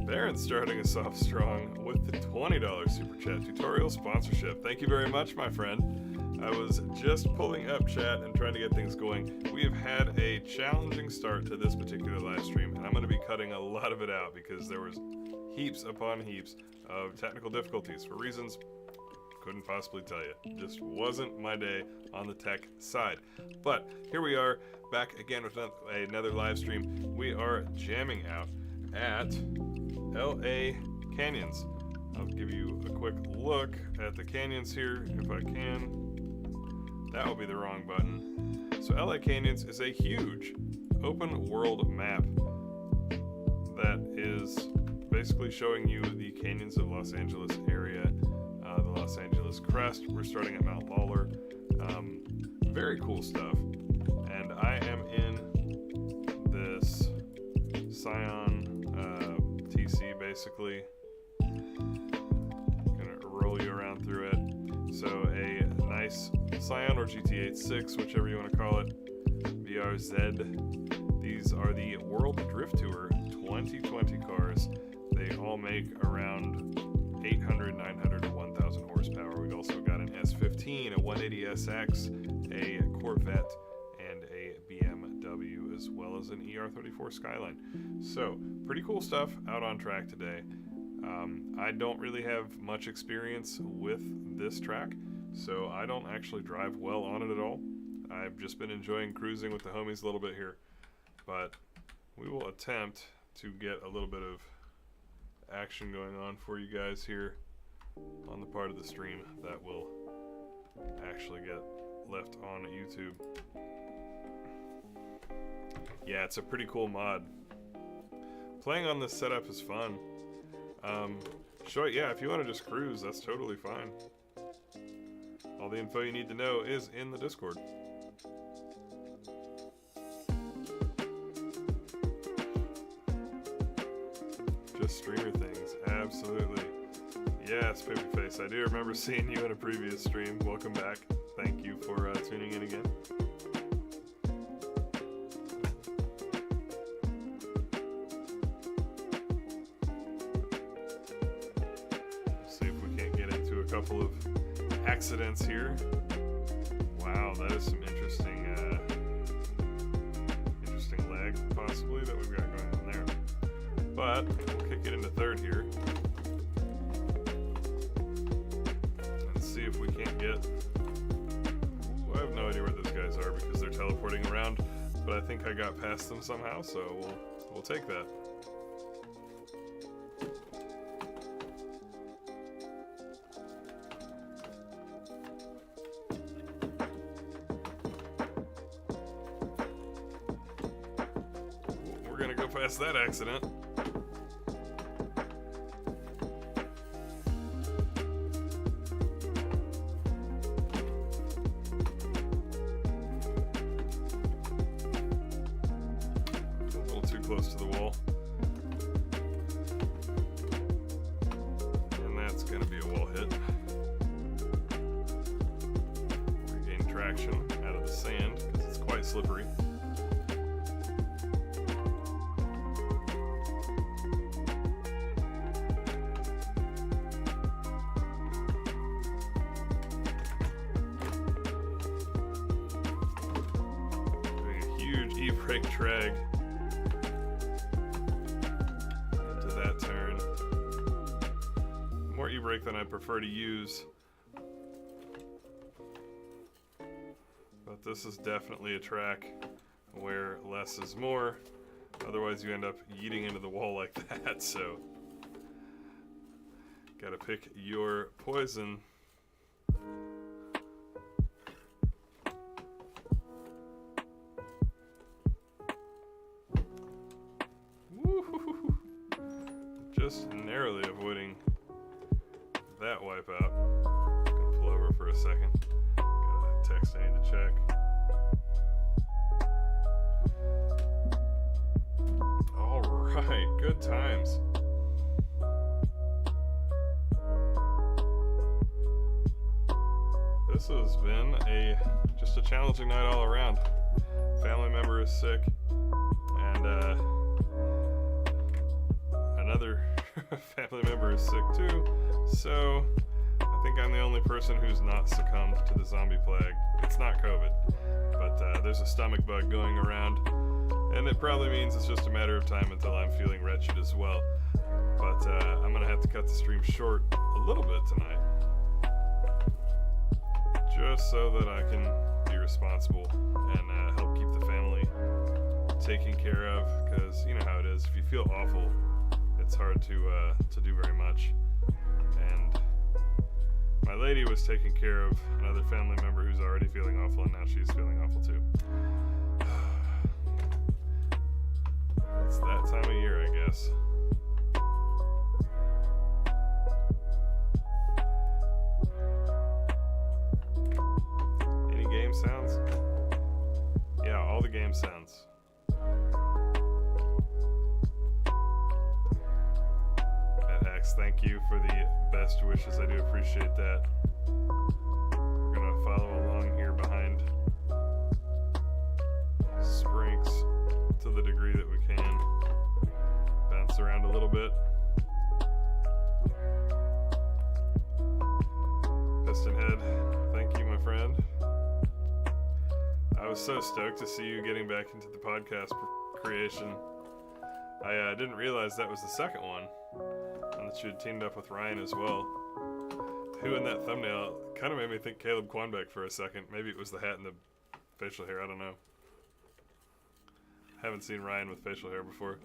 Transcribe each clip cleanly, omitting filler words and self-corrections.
Baron's starting us off strong with the $20 Super Chat tutorial sponsorship. Thank you very much, my friend. I was just pulling up chat and trying to get things going. We have had a challenging start to this particular live stream, and I'm going to be cutting a lot of it out because there was heaps upon heaps of technical difficulties for reasons couldn't possibly tell you. Just wasn't my day on the tech side. But here we are, back again with another live stream. We are jamming out at LA Canyons. I'll give you a quick look at the canyons here if I can. That will be the wrong button. So LA Canyons is a huge open world map that is basically showing you the canyons of Los Angeles area. The Los Angeles crest. We're starting at Mount Lawler. Very cool stuff. And I am in this Scion TC basically. Gonna roll you around through it. So a nice Scion or GT86, whichever you want to call it. VRZ. These are the World Drift Tour 2020 cars. They all make around 800, 900, or 1,000 horsepower. We've also got an S15, a 180SX, a Corvette, and a BMW, as well as an ER34 Skyline. So, pretty cool stuff out on track today. I don't really have much experience with this track, so I don't actually drive well on it at all. I've just been enjoying cruising with the homies a little bit here, but we will attempt to get a little bit of action going on for you guys here on the part of the stream that will actually get left on YouTube. Yeah, it's a pretty cool mod. Playing on this setup is fun. Yeah, if you want to just cruise, that's totally fine. All the info you need to know is in the Discord. Streamer things, absolutely. Yes, Babyface, I do remember seeing you in a previous stream. Welcome back. Thank you for tuning in again. Let's see if we can't get into a couple of accidents here. Wow, that is some interesting lag possibly that we've got going on there. But we'll kick it into third here and see if we can't get... Ooh, I have no idea where those guys are because they're teleporting around, but I think I got past them somehow, so we'll take that. Ooh, we're gonna go past that accident. Close to the wall. And that's going to be a wall hit. Regain traction out of the sand because it's quite slippery. Doing a huge e-brake drag. More e-brake than I prefer to use, but this is definitely a track where less is more, otherwise you end up yeeting into the wall like that, so gotta pick your poison. Woo-hoo-hoo-hoo. Just narrowly avoiding that wipeout. Gonna pull over for a second. Got a text I need to check. Alright, good times. This has been just a challenging night all around. Family member is sick, and another is sick too. So I think I'm the only person who's not succumbed to the zombie plague. It's not COVID, but there's a stomach bug going around, and it probably means it's just a matter of time until I'm feeling wretched as well. But I'm gonna have to cut the stream short a little bit tonight, just so that I can be responsible and help keep the family taken care of, because you know how it is. If you feel awful, it's hard to do very much. And my lady was taking care of another family member who's already feeling awful, and now she's feeling awful too. It's that time of year, I guess. Any game sounds? Yeah, all the game sounds. Thank you for the best wishes. I do appreciate that. We're gonna follow along here behind Sprinks to the degree that we can. Bounce around a little bit. Pistonhead, thank you, my friend. I was so stoked to see you getting back into the podcast creation. I didn't realize that was the second one, and that you had teamed up with Ryan as well, who in that thumbnail kind of made me think Caleb Quanbeck for a second. Maybe it was the hat and the facial hair, I don't know. Haven't seen Ryan with facial hair before.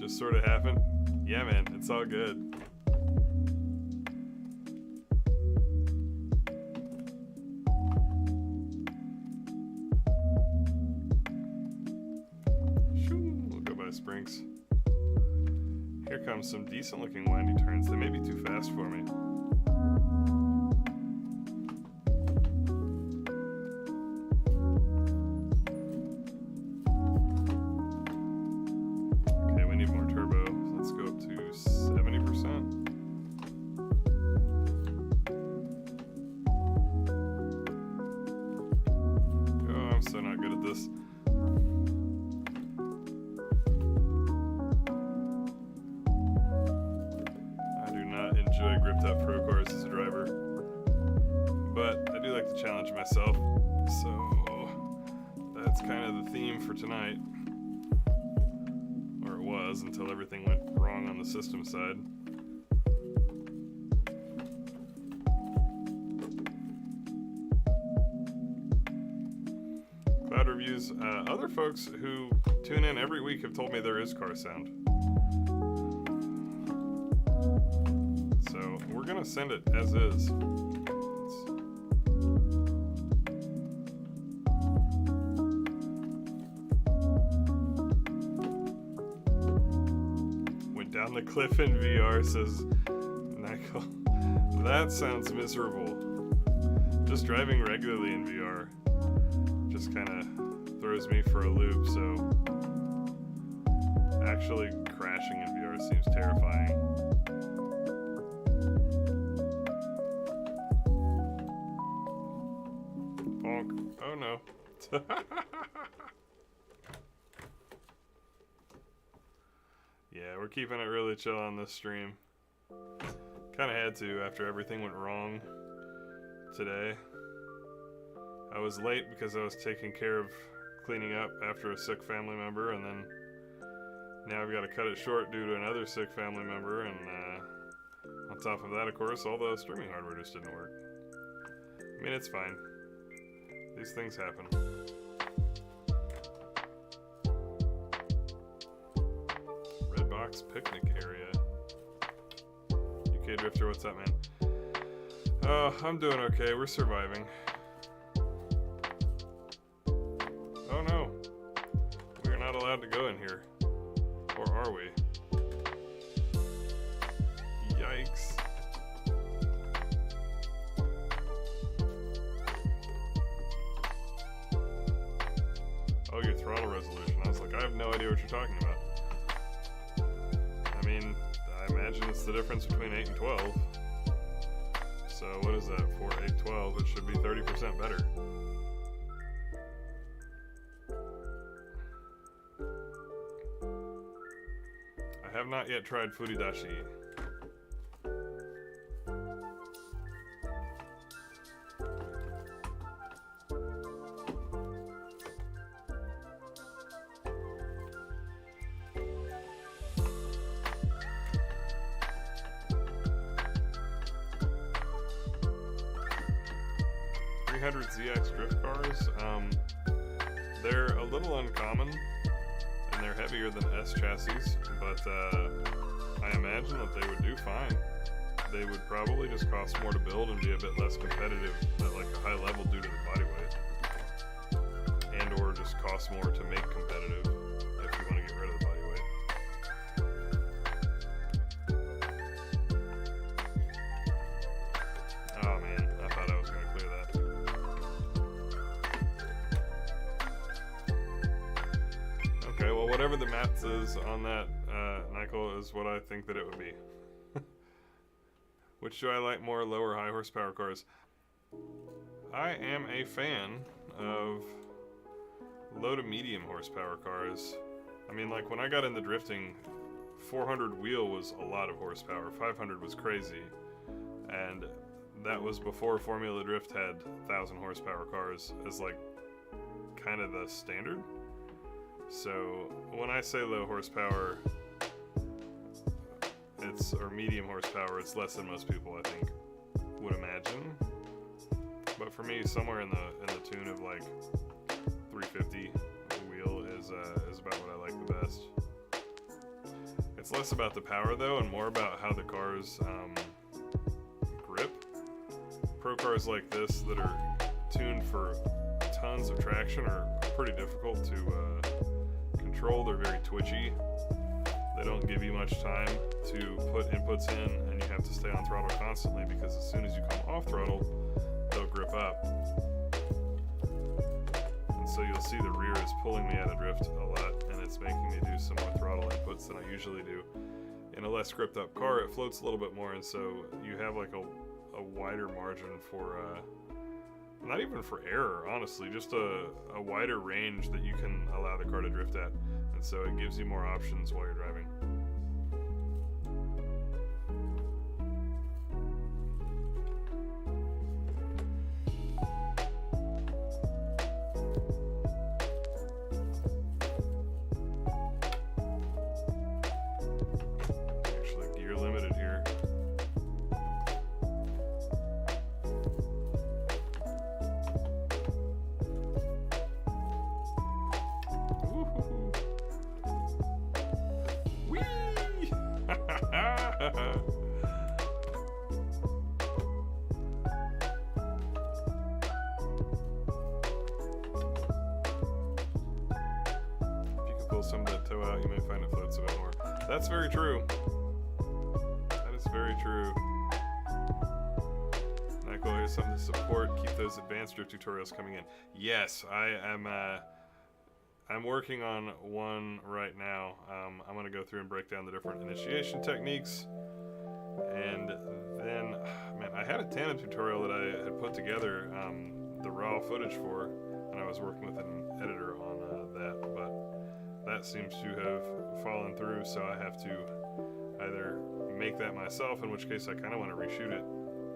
Just sort of happened. Yeah, man, it's all good. We'll go by Sprinks. Here comes some decent looking windy turns. They may be too fast for me. Tonight, or it was until everything went wrong on the system side. Cloud reviews. Other folks who tune in every week have told me there is car sound, so we're gonna send it as is. The cliff in VR, says Nikko. That sounds miserable. Just driving regularly in VR just kind of throws me for a loop, so actually crashing in VR seems terrifying. Bonk. Oh no. Yeah, we're keeping it really chill on this stream. Kind of had to after everything went wrong today. I was late because I was taking care of cleaning up after a sick family member, and then now I've got to cut it short due to another sick family member, and on top of that, of course, all the streaming hardware just didn't work. I mean, it's fine. These things happen. Picnic area. UK Drifter, what's up, man? Oh, I'm doing okay. We're surviving. Oh no. We're not allowed to go in here. Or are we? Yikes. Oh, your throttle resolution. I was like, I have no idea what you're talking about. mean, I imagine it's the difference between 8 and 12. So what is that? 4, 8, 12. It should be 30% better. I have not yet tried Furidashi. ZX drift cars, they're a little uncommon and they're heavier than S chassis, but I imagine that they would do fine. They would probably just cost more to build and be a bit less competitive at like a high level due to the body weight, and or just cost more to make competitive if you want to get rid of the body weight. Oh man, I thought I was going to clear that. Okay, well, whatever the maths is on that, Nikko, is what I think that it would be. Which do I like more, low or high horsepower cars? I am a fan of low to medium horsepower cars. I mean, like, when I got into drifting, 400 wheel was a lot of horsepower, 500 was crazy, and that was before Formula Drift had 1,000 horsepower cars as, like, kind of the standard. So when I say low horsepower, or medium horsepower, it's less than most people, I think, would imagine. But for me, somewhere in the tune of like 350 wheel is about what I like the best. It's less about the power though, and more about how the cars grip. Pro cars like this that are tuned for tons of traction are pretty difficult to control. They're very twitchy. They don't give you much time to put inputs in, and you have to stay on throttle constantly because as soon as you come off throttle, they'll grip up. And so you'll see the rear is pulling me out of drift a lot, and it's making me do some more throttle inputs than I usually do. In a less gripped up car, it floats a little bit more, and so you have like a wider margin for, not even for error, honestly, just a wider range that you can allow the car to drift at. And so it gives you more options while you're driving. Actually, gear limited here. Some of that toe out, you may find it floats a bit more. That's very true. That is very true. Nikko, here's something to support. Keep those advanced drift tutorials coming in. Yes, I am. I'm working on one right now. I'm going to go through and break down the different initiation techniques, and then, man, I had a tandem tutorial that I had put together the raw footage for, and I was working with an editor on that, but that seems to have fallen through, so I have to either make that myself, in which case I kind of want to reshoot it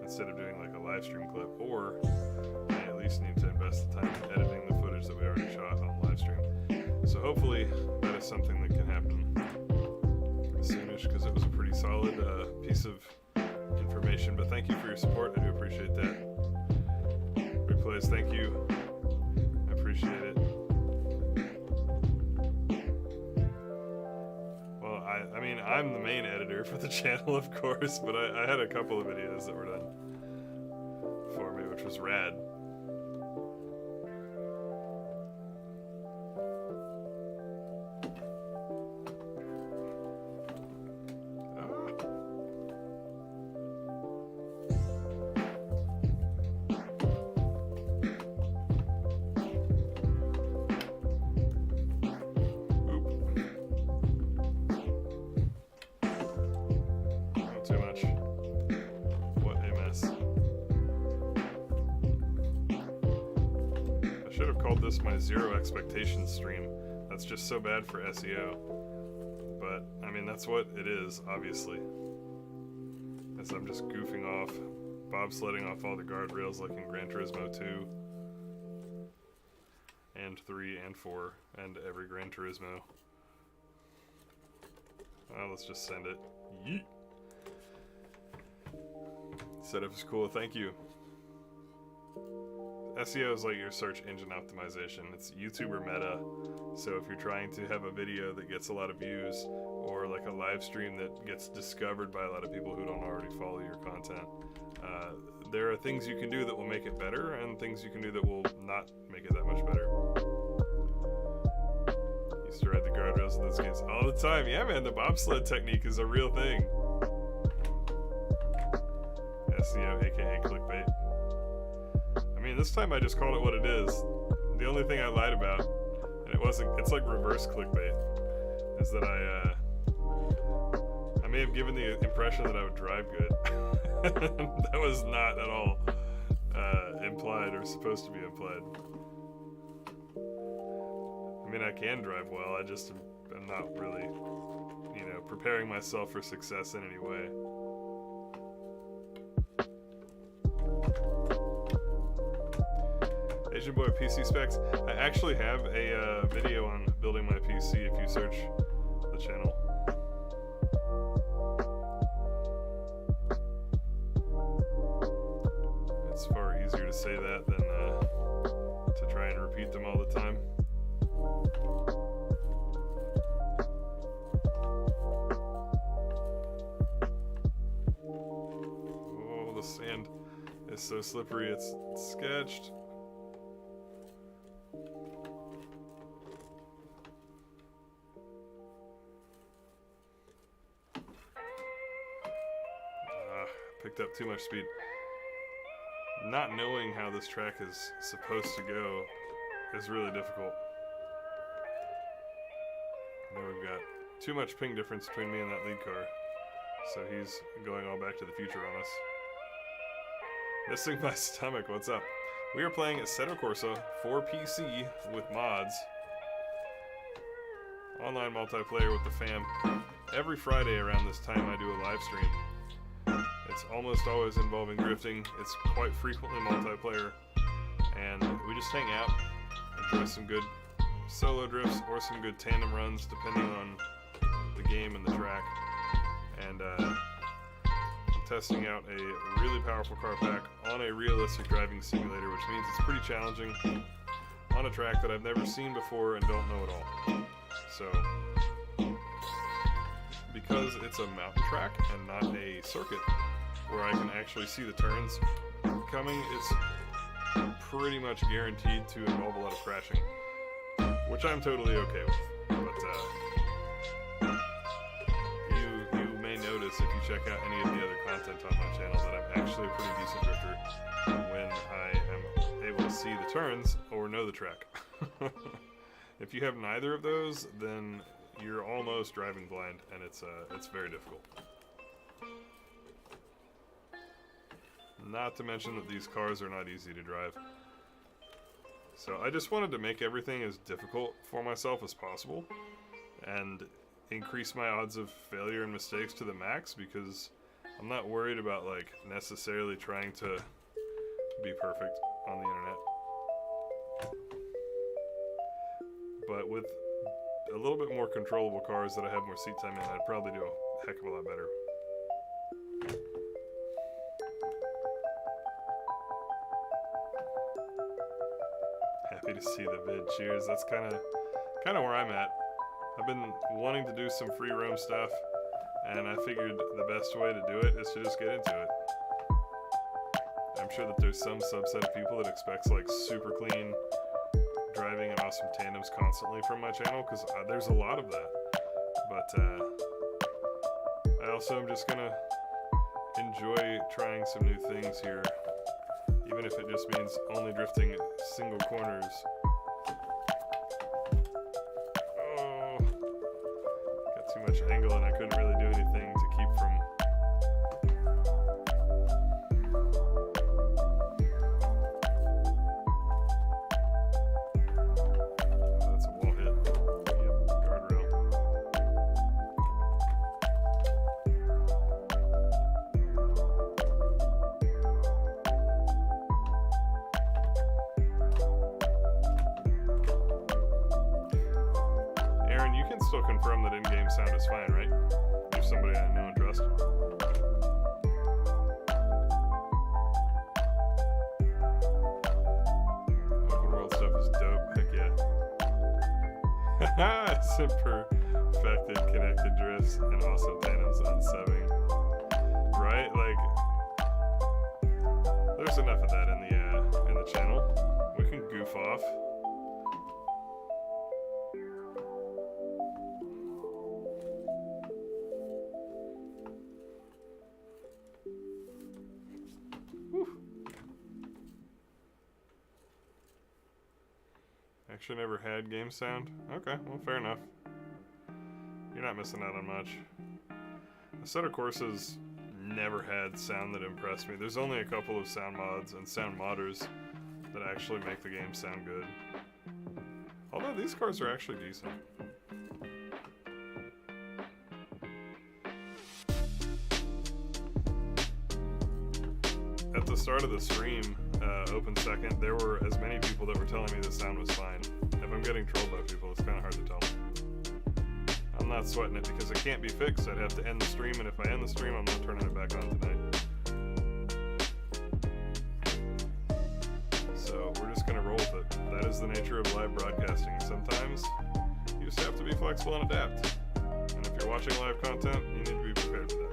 instead of doing like a live stream clip, or I at least need to invest the time in editing the footage that we already shot on live stream. So hopefully that is something that can happen soonish, because it was a pretty solid piece of information. But thank you for your support. I do appreciate that. Replays, thank you. I appreciate it. I mean, I'm the main editor for the channel, of course, but I had a couple of videos that were done for me, which was rad. too much. What a mess. I should have called this my zero expectations stream. That's just so bad for SEO. But, I mean, that's what it is, obviously. As I'm just goofing off, bobsledding off all the guardrails like in Gran Turismo 2. And 3 and 4, and every Gran Turismo. Well, let's just send it. Yeet! Setup is cool, thank you. SEO is like your search engine optimization. It's YouTuber meta. So if you're trying to have a video that gets a lot of views, or like a live stream that gets discovered by a lot of people who don't already follow your content, there are things you can do that will make it better, and things you can do that will not make it that much better. Used to ride the guardrails in those games all the time. Yeah, man, the bobsled technique is a real thing. SEO, aka clickbait. I mean, this time I just called it what it is. The only thing I lied about, and it wasn't, it's like reverse clickbait, is that I may have given the impression that I would drive good. That was not at all implied or supposed to be implied. I mean, I can drive well, I just am not really, you know, preparing myself for success in any way. Asian Boy PC Specs. I actually have a video on building my PC if you search the channel. It's far easier to say that than to try and repeat them all the time. Oh, the sand is so slippery, it's sketched. Picked up too much speed. Not knowing how this track is supposed to go is really difficult. Now we've got too much ping difference between me and that lead car, so he's going all back to the future on us. Missing my stomach, what's up? We are playing Assetto Corsa for PC with mods. Online multiplayer with the fam. Every Friday around this time I do a live stream. It's almost always involving drifting. It's quite frequently multiplayer. And we just hang out, enjoy some good solo drifts or some good tandem runs depending on the game and the track. And I'm testing out a really powerful car pack on a realistic driving simulator, which means it's pretty challenging on a track that I've never seen before and don't know at all. So, because it's a mountain track and not a circuit where I can actually see the turns coming, it's pretty much guaranteed to involve a lot of crashing, which I'm totally okay with. But you may notice if you check out any of the other content on my channel that I'm actually a pretty decent drifter when I am able to see the turns or know the track. If you have neither of those, then you're almost driving blind, and it's very difficult. Not to mention that these cars are not easy to drive. So I just wanted to make everything as difficult for myself as possible and increase my odds of failure and mistakes to the max, because I'm not worried about like necessarily trying to be perfect on the internet. But with a little bit more controllable cars that I have more seat time in, I'd probably do a heck of a lot better. Happy to see the vid. Cheers. That's kind of where I'm at. I've been wanting to do some Freeroam stuff, and I figured the best way to do it is to just get into it. I'm sure that there's some subset of people that expects like super clean driving and awesome tandems constantly from my channel, because there's a lot of that. But I also am just gonna enjoy trying some new things here, even if it just means only drifting single corners. Oh, got too much angle and I couldn't really do anything to keep from can still confirm that in-game sound is fine, right? If somebody I know and trust. Open world stuff is dope. Heck yeah. Some perfected connected drifts and also tandems on subbing. Right? Like, there's enough of that in the channel. We can goof off. Actually never had game sound? Okay, well fair enough. You're not missing out on much. Assetto Corsa's never had sound that impressed me. There's only a couple of sound mods and sound modders that actually make the game sound good. Although these cars are actually decent. At the start of the stream, open second, there were as many people that were telling me the sound was fine. If I'm getting trolled by people, it's kind of hard to tell. I'm not sweating it because it can't be fixed. I'd have to end the stream, and if I end the stream, I'm not turning it back on tonight. So we're just gonna roll with it. That is the nature of live broadcasting. Sometimes you just have to be flexible and adapt. And if you're watching live content, you need to be prepared for that.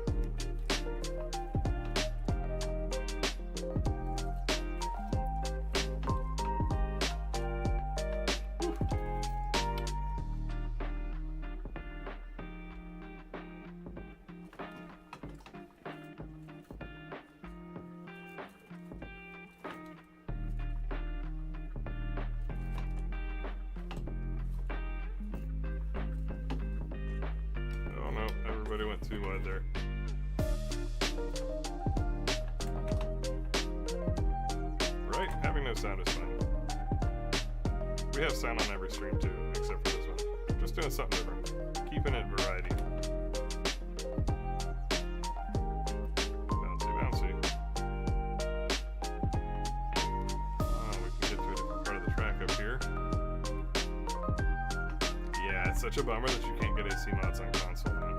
Everybody went too wide there. Right? Having no sound is fine. We have sound on every stream too, except for this one. Just doing something different. Keeping it variety. Bouncy, bouncy. We can get to a different part of the track up here. Yeah, it's such a bummer that you can't get AC mods on console, man.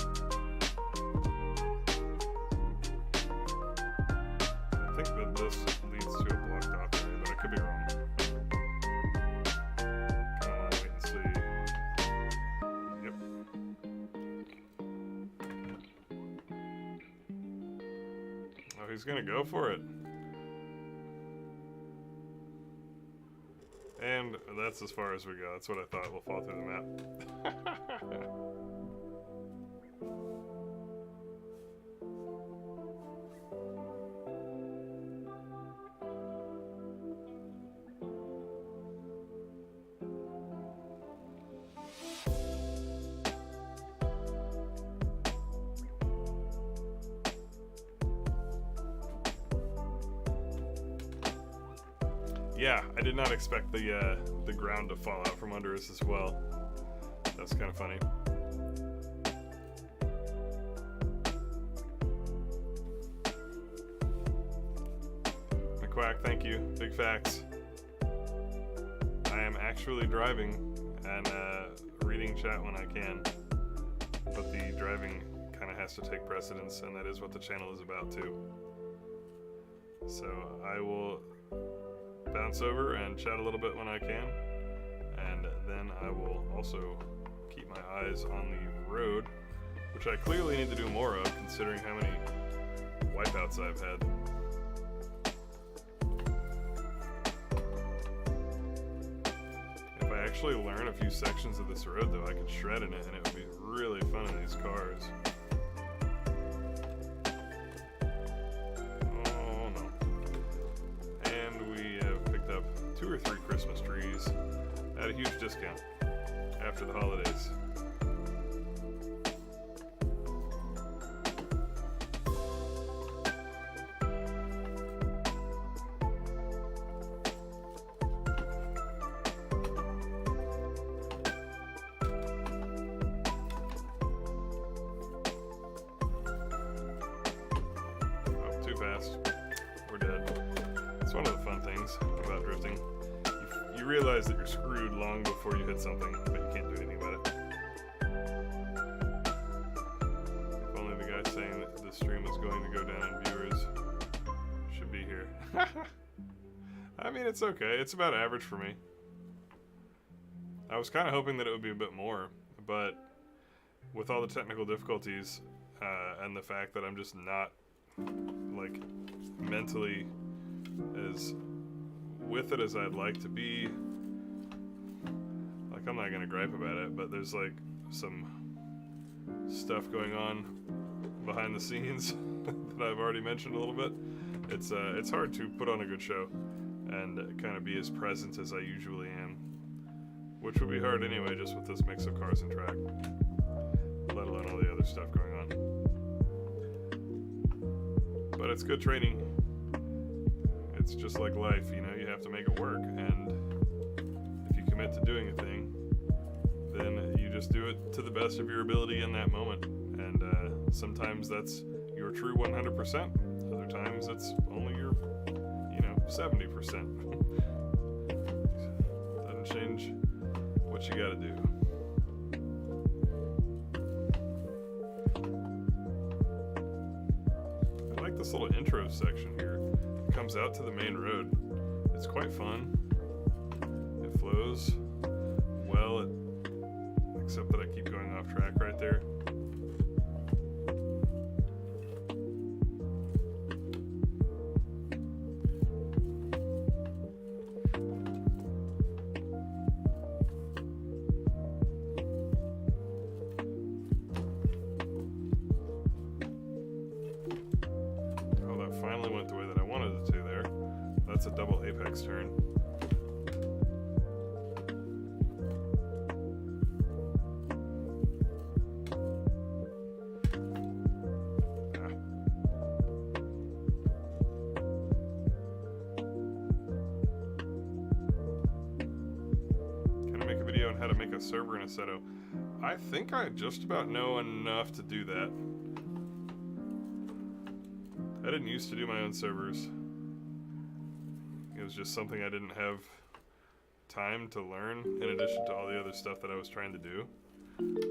I think that this leads to a blocked off area, but I could be wrong. Come on, wait and see. Yep. Oh, he's gonna go for it. And that's as far as we go. That's what I thought. We'll fall through the map. Yeah, I did not expect the ground to fall out from under us as well. That's kind of funny. McQuack, thank you. Big facts. I am actually driving and reading chat when I can, but the driving kind of has to take precedence, and that is what the channel is about too. So I will bounce over and chat a little bit when I can, and then I will also keep my eyes on the road, which I clearly need to do more of considering how many wipeouts I've had. If I actually learn a few sections of this road though, I could shred in it and it would be really fun in these cars. Oh no. And we have picked up 2 or 3 Christmas trees at a huge discount after the holidays. We're dead. It's one of the fun things about drifting. You realize that you're screwed long before you hit something, but you can't do anything about it. stream is going to go down in viewers. Should be here. I mean, it's okay. It's about average for me. I was kind of hoping that it would be a bit more, but with all the technical difficulties and the fact that I'm just not like mentally as with it as I'd like to be, like I'm not gonna gripe about it, but there's like some stuff going on behind the scenes that I've already mentioned a little bit. It's hard to put on a good show and kind of be as present as I usually am, which would be hard anyway, just with this mix of cars and track, let alone all the other stuff going on. But it's good training. It's just like life, you know, you have to make it work, and if you commit to doing a thing, then you just do it to the best of your ability in that moment. And sometimes that's your true 100%. Other times it's only your, 70%. Doesn't change what you gotta do. I like this little intro section here. It comes out to the main road. It's quite fun. It flows well, except that I keep going off track right there. That's a double apex turn. Can I make a video on how to make a server in Assetto? I think I just about know enough to do that. I didn't used to do my own servers. It was just something I didn't have time to learn, in addition to all the other stuff that I was trying to do.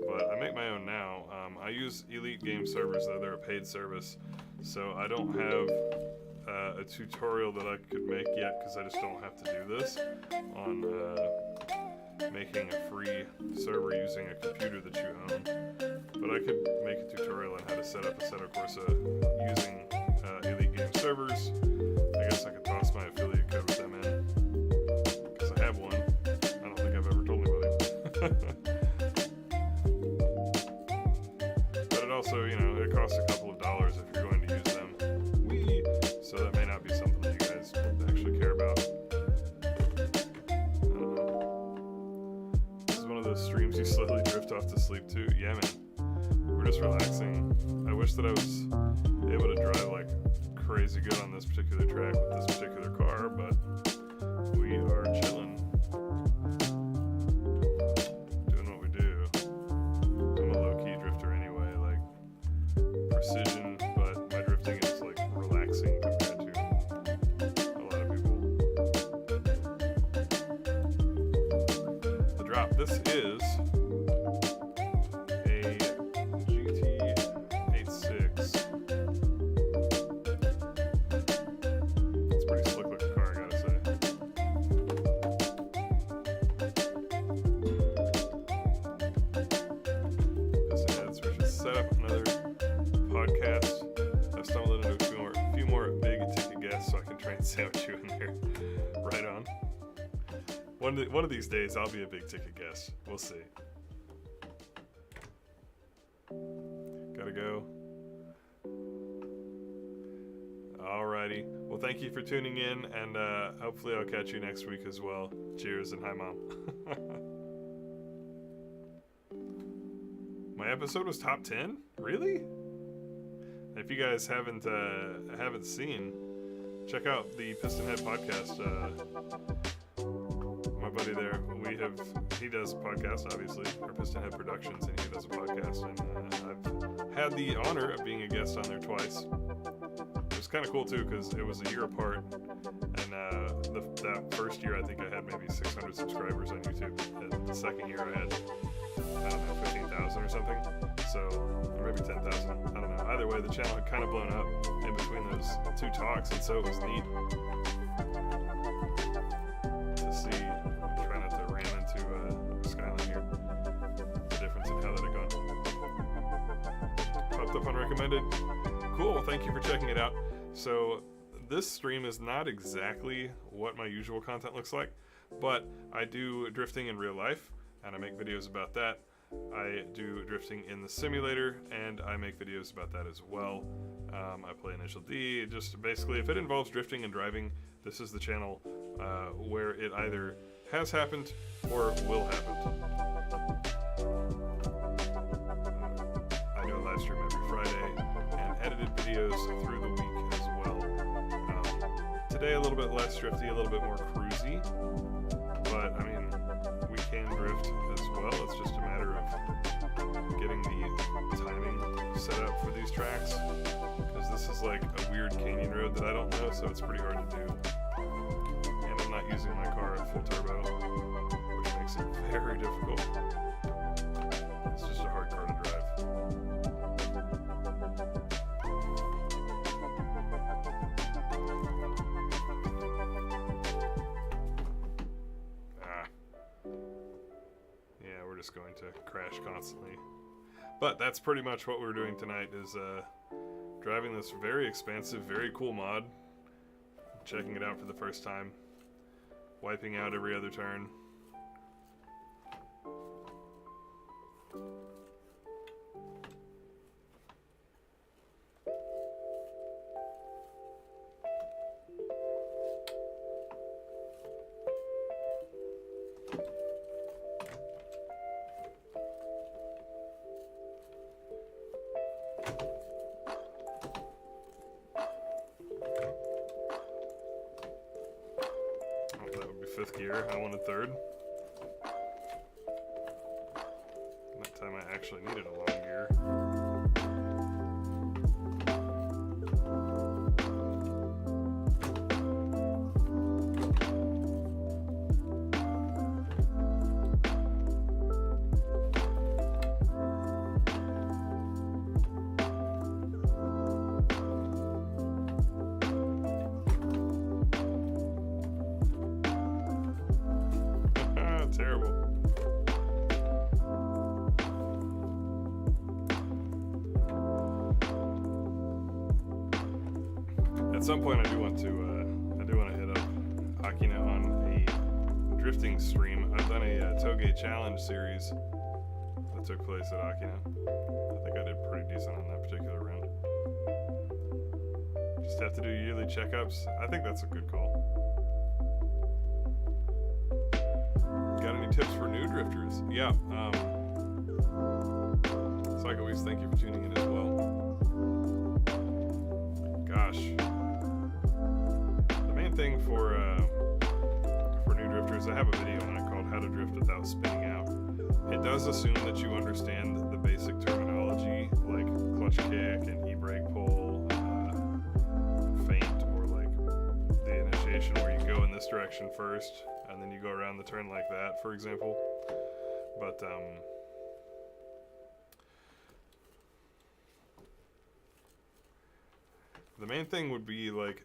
But I make my own now. I use Elite Game servers, though they're a paid service, so I don't have a tutorial that I could make yet, because I just don't have to do this on making a free server using a computer that you own. But I could make a tutorial on how to set up Assetto Corsa using Elite Game servers. I guess I could toss my affiliate code with them in, because I have one. I don't think I've ever told anybody. But it also, it costs a couple of dollars if you're going to use them. So that may not be something that you guys actually care about. This is one of those streams you slowly drift off to sleep to. Yeah, man. We're just relaxing. I wish that I was able to drive like crazy good on this particular track with this particular car, but we are chilling, doing what we do. I'm a low-key drifter anyway, like precision, but my drifting is like relaxing compared to a lot of people. The drop. This is a GT86. Sandwich you in there. Right on. One of these days I'll be a big ticket guest. We'll see. Gotta go. Alrighty. Well, thank you for tuning in, and hopefully I'll catch you next week as well. Cheers and hi, Mom. My episode was top 10? Really? If you guys haven't seen, check out the Piston Head podcast. My buddy there, he does a podcast, obviously, or Piston Head Productions, and he does a podcast, and I've had the honor of being a guest on there twice. It was kind of cool too, because it was a year apart, and that first year I think I had maybe 600 subscribers on YouTube, and the second year I had, I don't know, 15,000. 8,000 or something. So, or maybe 10,000. I don't know. Either way, the channel had kind of blown up in between those two talks, and so it was neat to see. Try not to ram into Skyline here. The difference in how that had gone. Popped up unrecommended. Cool. Well, thank you for checking it out. So this stream is not exactly what my usual content looks like, but I do drifting in real life, and I make videos about that. I do drifting in the simulator, and I make videos about that as well. I play Initial D. Just basically, if it involves drifting and driving, this is the channel where it either has happened or will happen. I do a live stream every Friday and edited videos through the week as well. Today a little bit less drifty, a little bit more cruisy, but I mean, we can drift as well. It's just a matter of getting the timing set up for these tracks, because this is like a weird canyon road that I don't know, so it's pretty hard to do. And I'm not using my car at full turbo, which makes it very difficult. It's just a hard car to drive. We're just going to crash constantly. But that's pretty much what we're doing tonight, is driving this very expansive, very cool mod, checking it out for the first time, wiping out every other turn. Fifth gear, I wanted third. That time I actually needed a long gear. Terrible. At some point, I do want to hit up Akina on a drifting stream. I've done a Touge challenge series that took place at Akina. I think I did pretty decent on that particular round. Just have to do yearly checkups. I think that's a good call. Got any tips for new drifters? Yeah. Psycho-East, thank you for tuning in as well. Gosh. The main thing for new drifters, I have a video on it called How to Drift Without Spinning Out. It does assume that you understand the basic terminology, like clutch kick and e-brake pull, feint, or like the initiation where you go in this direction first, and then you go around the turn like that, for example. But the main thing would be, like,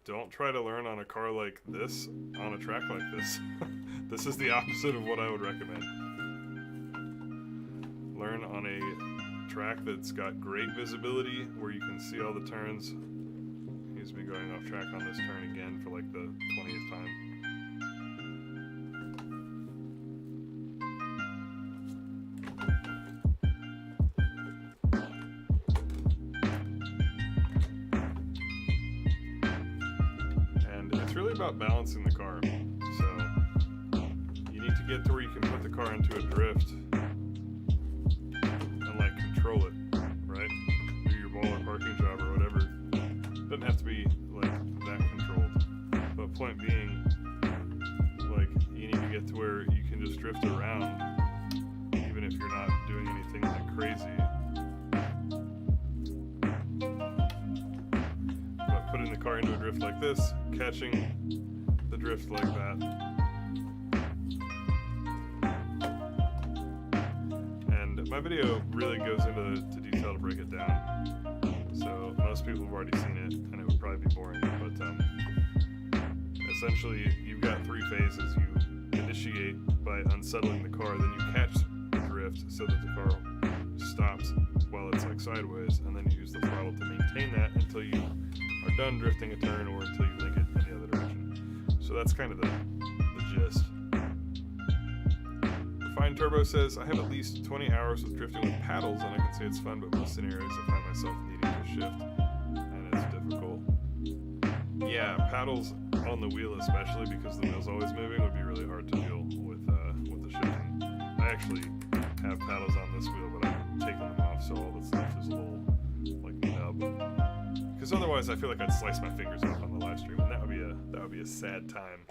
don't try to learn on a car like this on a track like this. This is the opposite of what I would recommend. Learn on a track that's got great visibility, where you can see all the turns. He's been going off track on this turn again for like the 20th time. About balancing the car. So you need to get to where you can put the car into a drift and like control it, right? Do your ball or parking job or whatever. Doesn't have to be like that controlled. But point being, like, you need to get to where you can just drift around, even if you're not doing anything like crazy. Putting the car into a drift like this, catching the drift like that, and my video really goes into detail to break it down. So most people have already seen it, and it would probably be boring. But essentially, you've got 3 phases. You initiate by unsettling the car, then you catch the drift so that the car stops while it's like sideways, and then you use the throttle to maintain that until you are done drifting a turn or until you link it in the other direction. So that's kind of the gist. Fine Turbo says, I have at least 20 hours with drifting with paddles, and I can say it's fun, but most scenarios I find myself needing to shift, and it's difficult. Yeah, paddles on the wheel especially, because the wheel's always moving, would be really hard to deal with the shifting. I actually have paddles on this wheel, but I've taken them off, so all the stuff is a little like nub. Because otherwise, I feel like I'd slice my fingers off on the live stream, and that would be a sad time.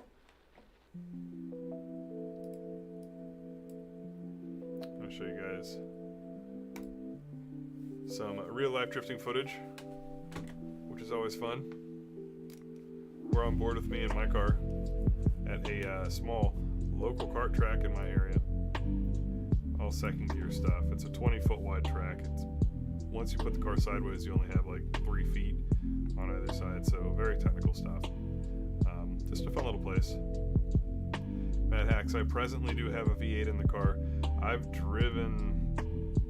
I'll show you guys some real life drifting footage, which is always fun. We're on board with me in my car at a small local kart track in my area. All second gear stuff. It's a 20-foot wide track. Once you put the car sideways, you only have like 3 feet on either side, so very technical stuff. Just a fun little place. Mad Hacks, I presently do have a V8 in the car. I've driven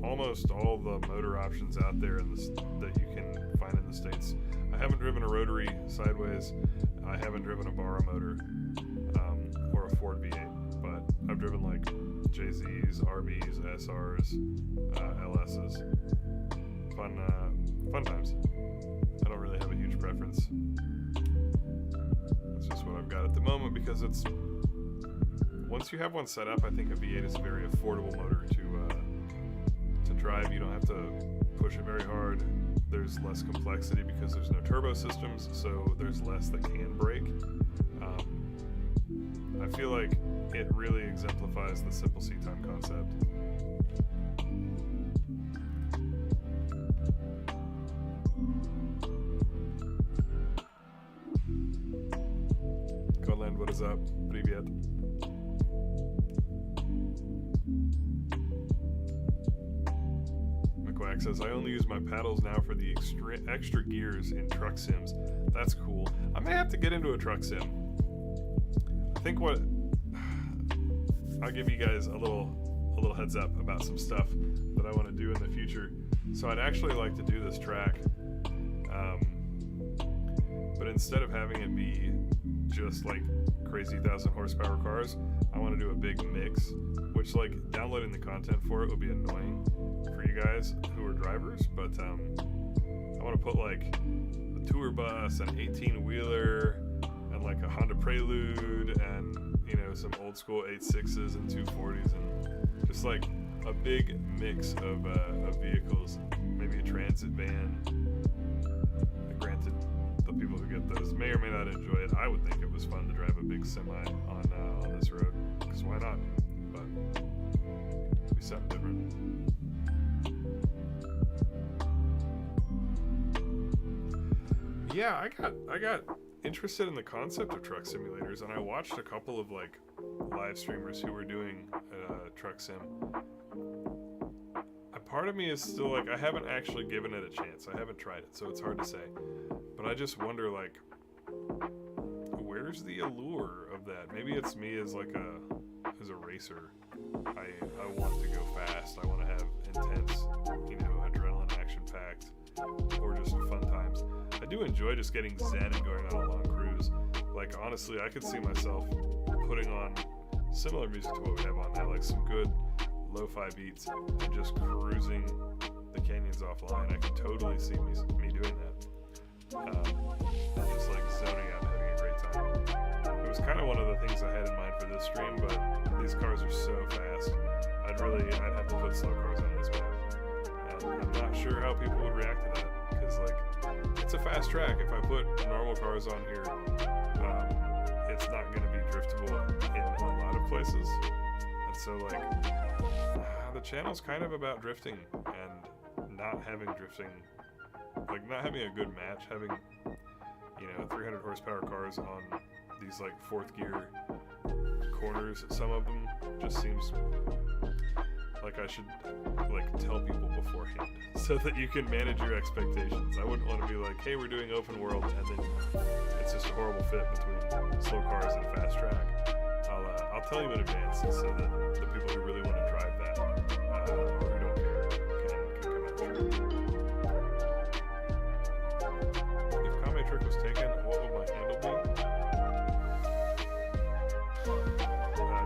almost all the motor options out there that you can find in the States. I haven't driven a rotary sideways. I haven't driven a Barra motor or a Ford V8, but I've driven like JZs, RBs, SRs, LSs. Fun times. I don't really have a huge preference. That's just what I've got at the moment, because it's once you have one set up, I think a V8 is a very affordable motor to drive. You don't have to push it very hard. There's less complexity because there's no turbo systems, so there's less that can break. I feel like it really exemplifies the simple seat time concept. Godland, what is up? Привет. McQuack says, I only use my paddles now for the extra gears in truck sims. That's cool. I may have to get into a truck sim. I think I'll give you guys a little heads up about some stuff that I want to do in the future. So I'd actually like to do this track, but instead of having it be just like crazy 1,000 horsepower cars, I want to do a big mix, which like downloading the content for it would be annoying for you guys who are drivers, but I want to put like a tour bus, an 18-wheeler, and like a Honda Prelude, and some old school 8.6s and 240s, and just like a big mix of vehicles, maybe a transit van. Granted, the people who get those may or may not enjoy it. I would think it was fun to drive a big semi on this road, because why not? But it'd be something different. Yeah, I got interested in the concept of truck simulators, and I watched a couple of like live streamers who were doing truck sim. A part of me is still like, I haven't actually given it a chance. I haven't tried it, so it's hard to say. But I just wonder, like, where's the allure of that? Maybe it's me as like as a racer. I want to go fast. I want to have intense, adrenaline, action-packed, or just fun times. I do enjoy just getting zen and going on a long cruise. Like, honestly, I could see myself putting on similar music to what we have on now, like some good lo-fi beats, and just cruising the canyons offline. I could totally see me doing that. And just like zoning out and having a great time. It was kind of one of the things I had in mind for this stream, but these cars are so fast. I'd have to put slow cars on this map. And I'm not sure how people would react to that, because like, it's a fast track. If I put normal cars on here, it's not going to be driftable in a lot of places. And so like, the channel's kind of about drifting and not having drifting, like not having a good match, having 300 horsepower cars on these like 4th gear corners. Some of them just seems like I should like tell people beforehand so that you can manage your expectations. I wouldn't want to be like, hey, we're doing open world, and then it's just a horrible fit between slow cars and fast track. I'll tell you in advance so that the people who really want to drive that or who don't care can come out here. If KameTrick was taken, what would my handle be?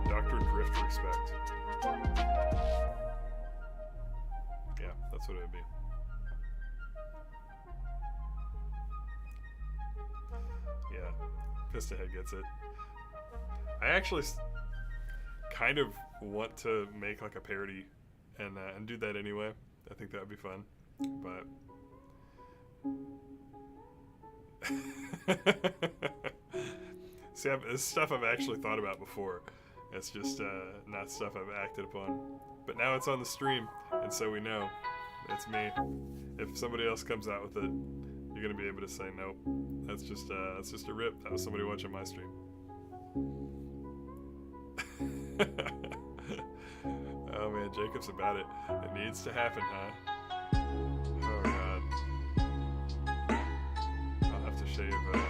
Dr. Drift Respect. Yeah, that's what it would be. Yeah, Pistahead gets it. I actually kind of want to make like a parody and do that anyway. I think that would be fun, but see, this stuff I've actually thought about before. It's just not stuff I've acted upon. But now it's on the stream, and so we know it's me. If somebody else comes out with it, you're gonna be able to say nope. That's just a rip. That was somebody watching my stream. Oh man, Jacob's about it. It needs to happen, huh? Oh god. I'll have to shave. Beard.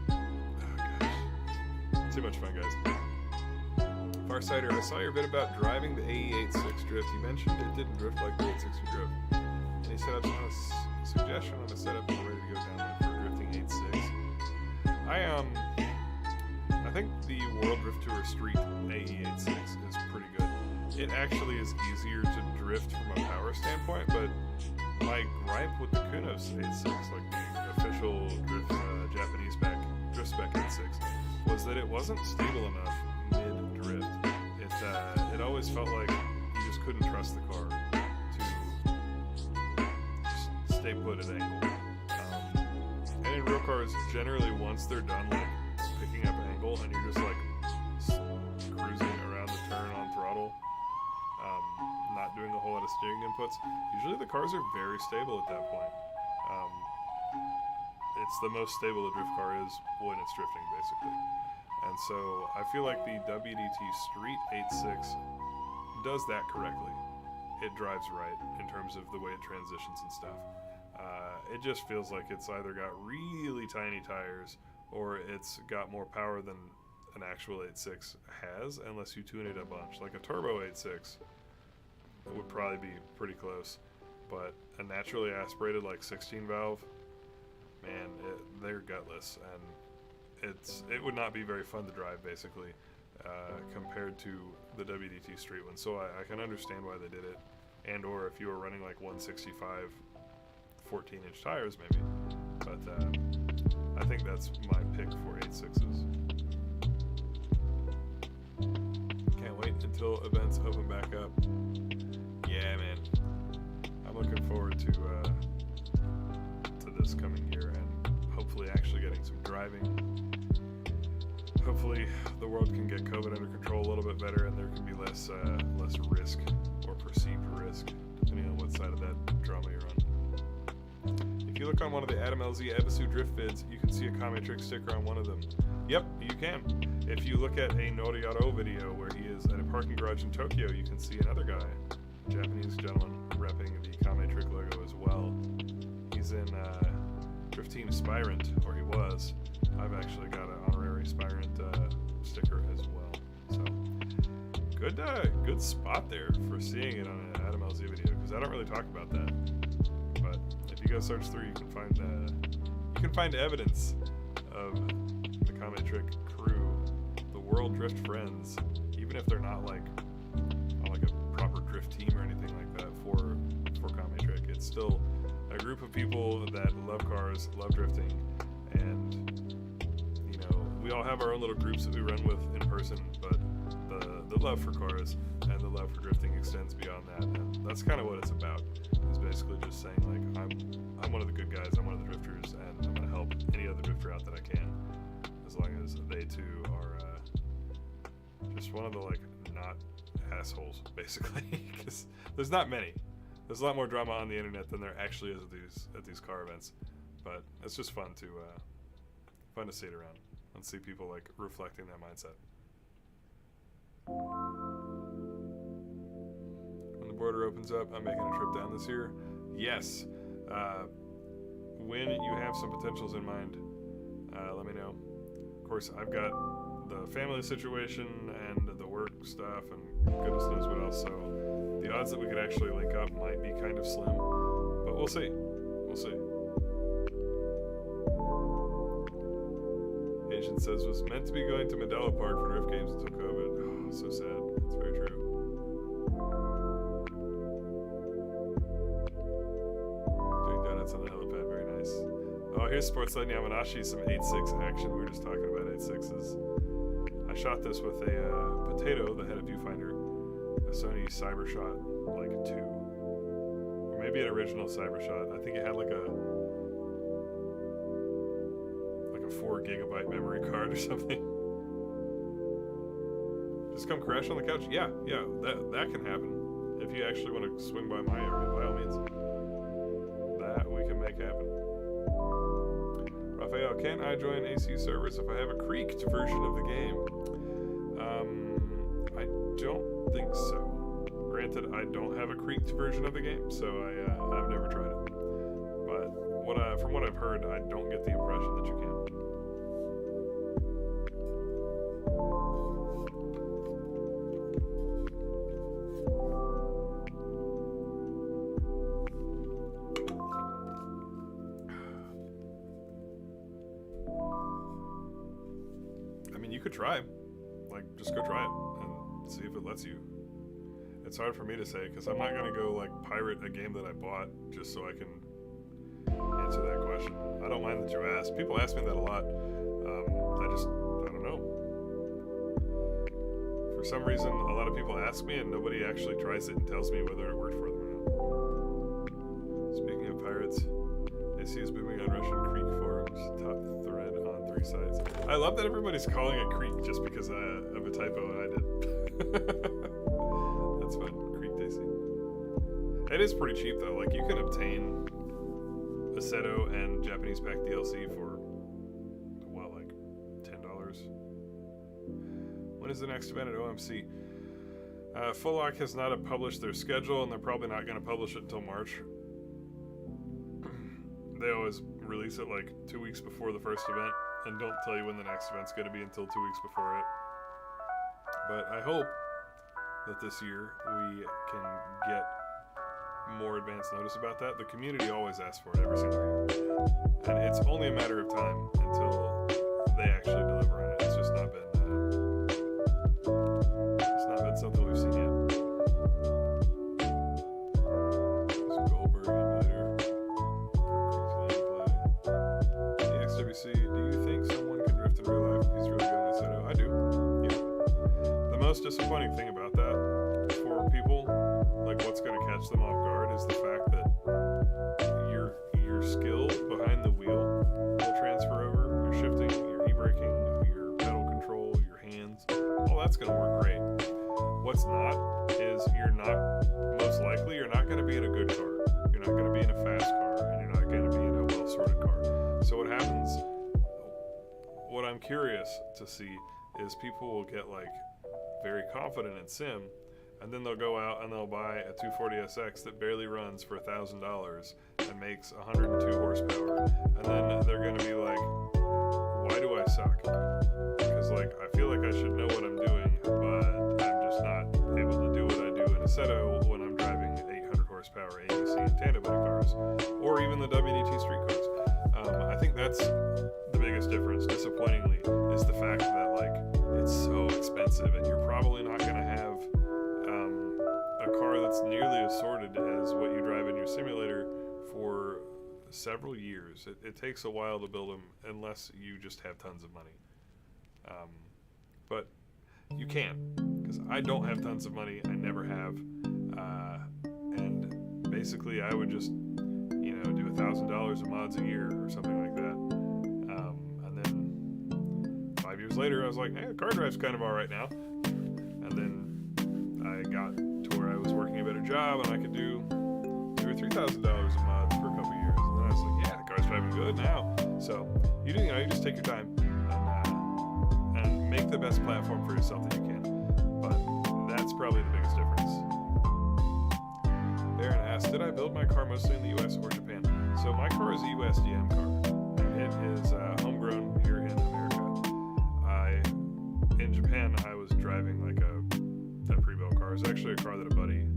Oh gosh. Too much fun, guys. Farsighter, I saw your bit about driving the AE86 drift. You mentioned it didn't drift like the 860 drift. Any setups on a suggestion on a setup and ready to go down there for drifting 86? I think the World Drift Tour Street AE86 is pretty good. It actually is easier to drift from a power standpoint, but my gripe with the Kunos 86, like the official drift Japanese drift spec 86, was that it wasn't stable enough mid-drift. It always felt like you just couldn't trust the car to just stay put at angle. And in real cars, generally once they're done like picking up angle and you're just like cruising around the turn on throttle, not doing a whole lot of steering inputs, usually the cars are very stable at that point. It's the most stable a drift car is when it's drifting, basically. And so I feel like the WDT Street 86 does that correctly. It drives right in terms of the way it transitions and stuff. It just feels like it's either got really tiny tires or it's got more power than an actual 8.6 has, unless you tune it a bunch. Like a turbo 8.6 would probably be pretty close, but a naturally aspirated like 16 valve, man, they're gutless, and it would not be very fun to drive basically compared to the WDT Street one. So I can understand why they did it, and or if you were running like 165 14-inch tires maybe, but I think that's my pick for 8.6s. Can't wait until events open back up. Yeah, man, I'm looking forward to this coming year and hopefully actually getting some driving. Hopefully the world can get COVID under control a little bit better and there can be less risk or perceived risk, depending on what side of that drama you're on. If you look on one of the Adam LZ Ebisu drift vids, you can see a KameTrick sticker on one of them. Yep, you can. If you look at a Noriyato video where he is at a parking garage in Tokyo, you can see another guy, a Japanese gentleman, repping the KameTrick logo as well. He's in Drift Team Spirant, or he was. I've actually got an honorary Spirant sticker as well. So good spot there for seeing it on an Adam LZ video, because I don't really talk about that. But if you go search through, you can find evidence of the KameTrick crew, the World Drift Friends, even if they're not like on like a proper drift team or anything like that for KameTrick. It's still a group of people that love cars, love drifting, and you know, we all have our own little groups that we run with in person, but the love for cars and the love for drifting extends beyond that, and that's kind of what it's about. Is basically just saying like, I'm one of the good guys, I'm one of the drifters, and I'm gonna help any other drifter out that I can, as long as they too are just one of the like not assholes, basically, because there's not many. There's a lot more drama on the internet than there actually is at these car events, but it's just fun to see it around and see people like reflecting that mindset. border opens up, I'm making a trip down this year. Yes. When you have some potentials in mind, let me know. Of course, I've got the family situation and the work stuff and goodness knows what else, so the odds that we could actually link up might be kind of slim, but we'll see. We'll see. Agent says was meant to be going to Medela Park for drift games until COVID. Oh, so sad. It's very true. Doing donuts on the helipad, very nice. Oh, here's Sportsline Yamanashi, some 8.6 action. We were just talking about 8.6s. I shot this with a Potato that had a viewfinder, a Sony CyberShot, like 2. Or maybe an original CyberShot. I think it had like a 4 gigabyte memory card or something. Just come crash on the couch? Yeah, that can happen. If you actually want to swing by my area, by all means. That we can make happen. Raphael, can I join AC servers if I have a creaked version of the game? I don't think so. Granted, I don't have a creaked version of the game, so I've never tried it. But from what I've heard, I don't get the impression that you can. You could try. Like, just go try it and see if it lets you. It's hard for me to say because I'm not going to go like pirate a game that I bought just so I can answer that question. I don't mind that you ask. People ask me that a lot. I don't know. For some reason, a lot of people ask me and nobody actually tries it and tells me whether it worked for them or not. Speaking of pirates, AC is booming on Russian Creek forums. Top thread on 3 sites. I love that everybody's calling it Creek just because of a typo I did. That's fun. Creek AC. It is pretty cheap though. Like you can obtain Assetto and Japanese Pack DLC for what, like $10? When is the next event at OMC? Full Lock has not published their schedule and they're probably not going to publish it until March. They always release it like 2 weeks before the first event and don't tell you when the next event's going to be until 2 weeks before it. But I hope that this year we can get more advance notice about that. The community always asks for it every single year. And it's only a matter of time until they actually deliver on it. It's just not been something we've seen yet. There's Goldberg emulator. The XWC, do you think someone can drift in real life if he's really good at Assetto? I do. Yeah. The most disappointing thing about that for people, like what's going to catch them off guard, is the fact that your skill behind the wheel will transfer over. Your shifting, your e-braking, your pedal control, your hands, all that's going to work great. What's not is you're not going to be in a good car. You're not going to be in a fast car, and you're not going to be in a well-sorted car. So what happens, what I'm curious to see is people will get like very confident in sim, and then they'll go out and they'll buy a 240SX that barely runs for $1,000 and makes 102 horsepower, and then they're going to be like, why do I suck? Because like I feel like I should know what I'm doing, but I'm just not able to do what I do in Assetto when I'm driving 800 horsepower ABC and tandem cars, or even the WDT Street cars. I think that's the biggest difference, disappointingly, is the fact that like it's so expensive and you're probably not going to have a car that's nearly as sorted as what you drive in your simulator for several years. It takes a while to build them unless you just have tons of money. But you can, because I don't have tons of money. I never have. And basically I would just, do $1,000 of mods a year or something like that. And then 5 years later, I was like, hey, the car drive's kind of all right now. And then I got to where I was working a better job and I could do $2,000 or $3,000 of mods for a couple years. And then I was like, yeah, the car's driving good now. So you just take your time and make the best platform for yourself that you can. But that's probably the biggest difference. Did I build my car mostly in the US or Japan? So my car is a USDM car. It is homegrown here in America. In Japan, I was driving like a pre-built car. It was actually a car that a buddy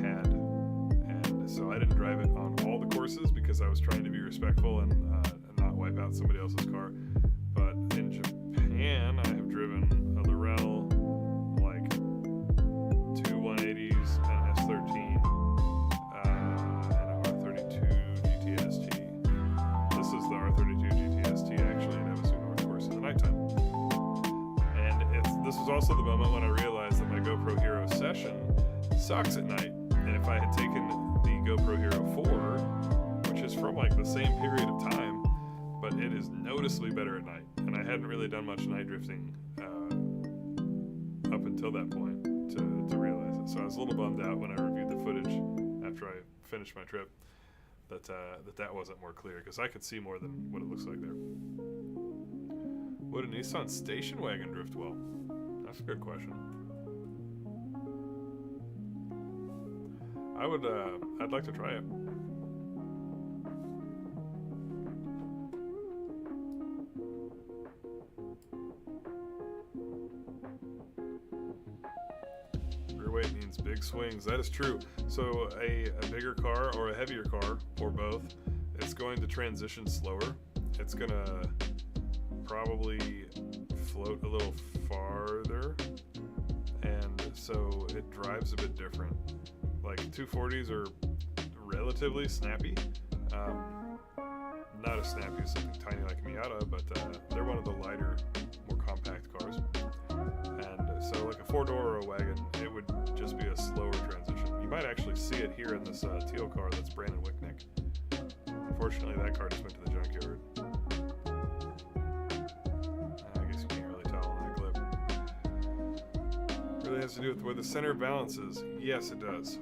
had, and so I didn't drive it on all the courses because I was trying to be respectful and not wipe out somebody else's car. But in Japan, I have driven a Lorel, like two 180s, an S13, and an R32 GTST. This is the R32 GTST actually in Ebisu North course in the nighttime. This was also the moment when I realized that my GoPro Hero session sucks at night. And if I had taken the GoPro Hero 4, which is from like the same period of time, but it is noticeably better at night. And I hadn't really done much night drifting up until that point to realize it. So I was a little bummed out when I reviewed the footage after I finished my trip that wasn't more clear, because I could see more than what it looks like there. Would a Nissan station wagon drift well? That's a good question. I'd like to try it. Rear weight means big swings. That is true. So a bigger car or a heavier car, or both, it's going to transition slower. It's gonna probably float a little farther, and so it drives a bit different. Like 240s are relatively snappy, not as snappy as something tiny like a Miata, but they're one of the lighter, more compact cars. And so like a 4-door or a wagon, it would just be a slower transition. You might actually see it here in this teal car that's Brandon Wicknick. Unfortunately, that car just went to the junkyard. Really has to do with where the center balance is. Yes, it does.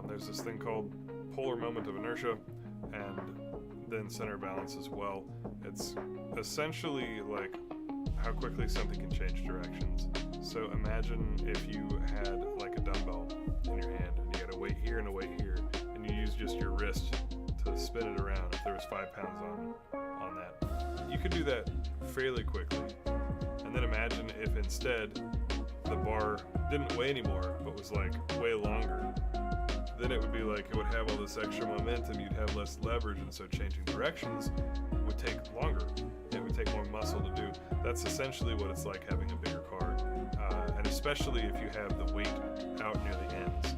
There's this thing called polar moment of inertia, and then center balance as well. It's essentially like how quickly something can change directions. So imagine if you had like a dumbbell in your hand, and you had a weight here and a weight here, and you use just your wrist to spin it around. If there was 5 pounds on that, you could do that fairly quickly. And then imagine if instead the bar didn't weigh anymore, but was like way longer. Then it would be like it would have all this extra momentum, you'd have less leverage, and so changing directions would take longer. It would take more muscle to do. That's essentially what it's like having a bigger car, and especially if you have the weight out near the ends,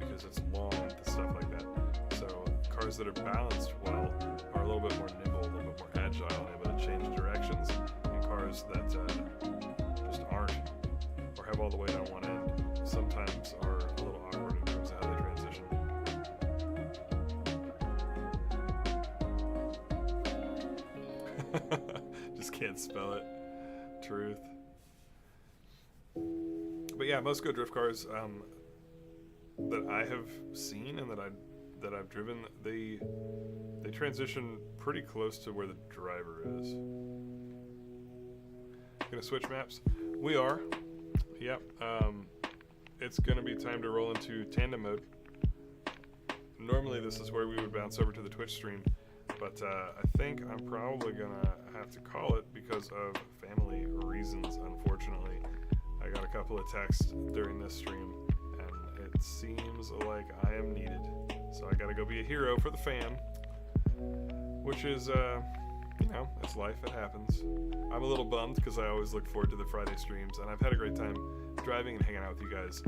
because it's long and stuff like that. So cars that are balanced well are a little bit more nimble, a little bit more agile, and able to change directions, and cars that just aren't, or have all the weight on one end, sometimes are a little awkward in terms of how they transition. Just can't spell it. Truth. But yeah, most good drift cars that I have seen and that I've driven, they transition pretty close to where the driver is. Gonna switch maps? We are. Yep. It's gonna be time to roll into tandem mode. Normally this is where we would bounce over to the Twitch stream, but I think I'm probably gonna have to call it because of family reasons, unfortunately. I got a couple of texts during this stream, and it seems like I am needed. So I gotta go be a hero for the fam, which is, you know, it's life, it happens. I'm a little bummed because I always look forward to the Friday streams, and I've had a great time driving and hanging out with you guys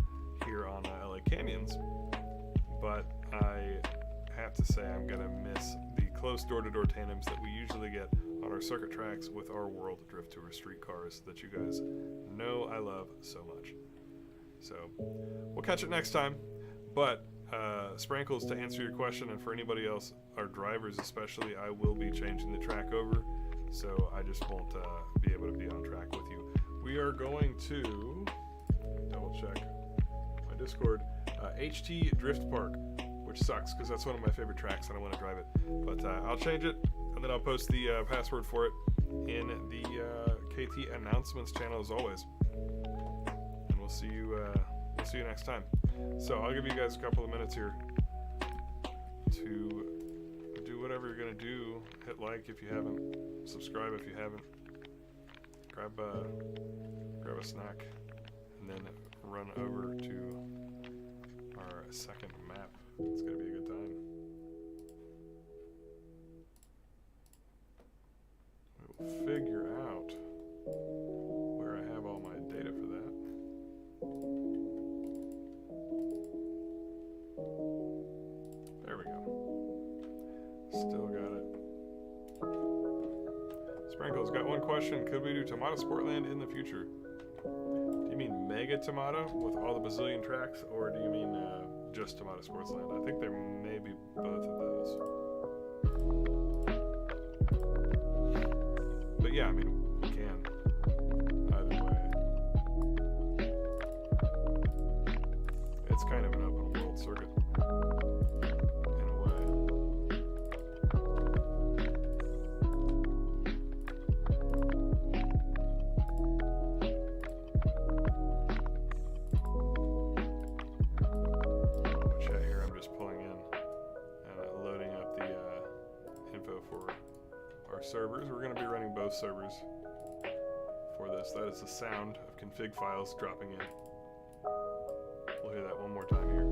here on LA Canyons, but I have to say I'm gonna miss the close door-to-door tandems that we usually get on our circuit tracks with our World Drift Tour street cars that you guys know I love so much. So we'll catch it next time, but Sprankles, to answer your question, and for anybody else, our drivers especially, I will be changing the track over, so I just won't be able to be on track with you. We are going to double check my Discord, HT Drift Park, which sucks because that's one of my favorite tracks and I want to drive it, but I'll change it, and then I'll post the password for it in the KT announcements channel as always, and we'll see you next time. So I'll give you guys a couple of minutes here to do whatever you're gonna do. Hit like if you haven't, subscribe if you haven't, grab a snack, and then run over to our second map. It's gonna be a good time. We'll figure out where I have all my data for that. There we go. Still got it. Sprinkle's got one question. Could we do Tomato Sportland in the future? Do you mean Mega Tomato with all the bazillion tracks, or do you mean just Tomato Sportsland? I think there may be both of those. But yeah, I mean, we can. Either way. It's kind of an open world circuit. In a way. Chat here, I'm just pulling in and loading up the info for our servers. We're going to be running both servers for this. That is the sound of config files dropping in. We'll hear that one more time here.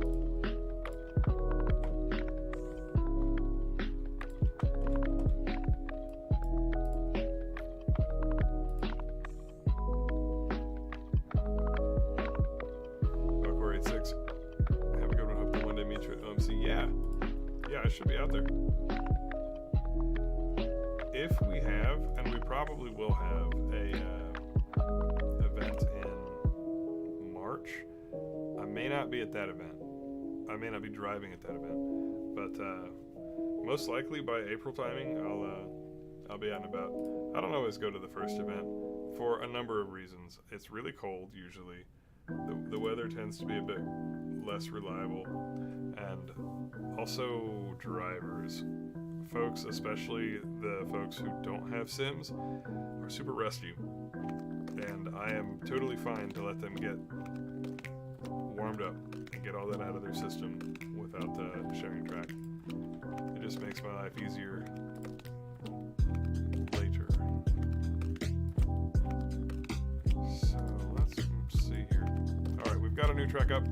Buckwar 86. Have a good one. Hope to one day meet you at OMC. Yeah, I should be out there. If we have, and we probably will have, a event in March. I may not be at that event. I may not be driving at that event, but most likely by April timing, I'll be out and about. I don't always go to the first event for a number of reasons. It's really cold usually. The weather tends to be a bit less reliable, and also drivers. Folks, especially the folks who don't have sims, are super rusty, and I am totally fine to let them get warmed up and get all that out of their system without sharing track. It just makes my life easier later. So let's see here. Alright, we've got a new track up,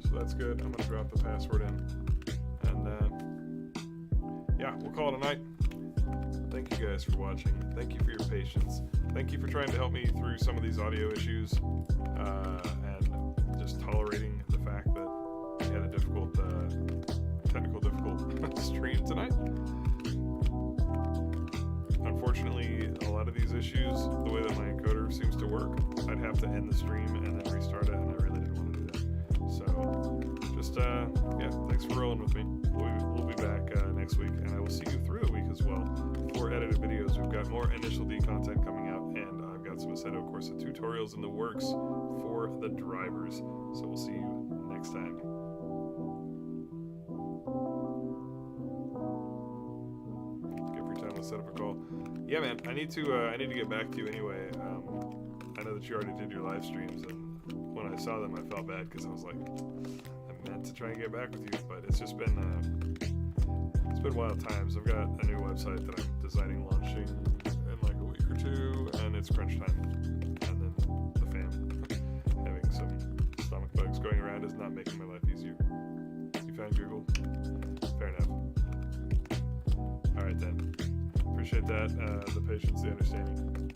so that's good. I'm going to drop the password in, and yeah, we'll call it a night. Thank you guys for watching. Thank you for your patience. Thank you for trying to help me through some of these audio issues, and just tolerating the fact that we had a difficult, technical difficult stream tonight. Unfortunately, a lot of these issues, the way that my encoder seems to work, I'd have to end the stream and then restart it, and I really didn't want to do that. So, just, yeah, thanks for rolling with me. We'll be back next week, and I will see you through the week as well for edited videos. We've got more Initial D content coming out, and I've got some Assetto Corsa tutorials in the works for the drivers. So we'll see you next time. Give free time to set up a call. Yeah, man, I need to get back to you anyway. I know that you already did your live streams, and when I saw them, I felt bad because I was like, I meant to try and get back with you, but it's just been wild times. I've got a new website that I'm designing launching in like a week or two, and it's crunch time. And then the fam having some stomach bugs going around is not making my life easier. You found Google? Fair enough. Alright then. Appreciate that, the patience, the understanding.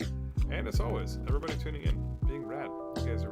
And as always, everybody tuning in, being rad. You guys are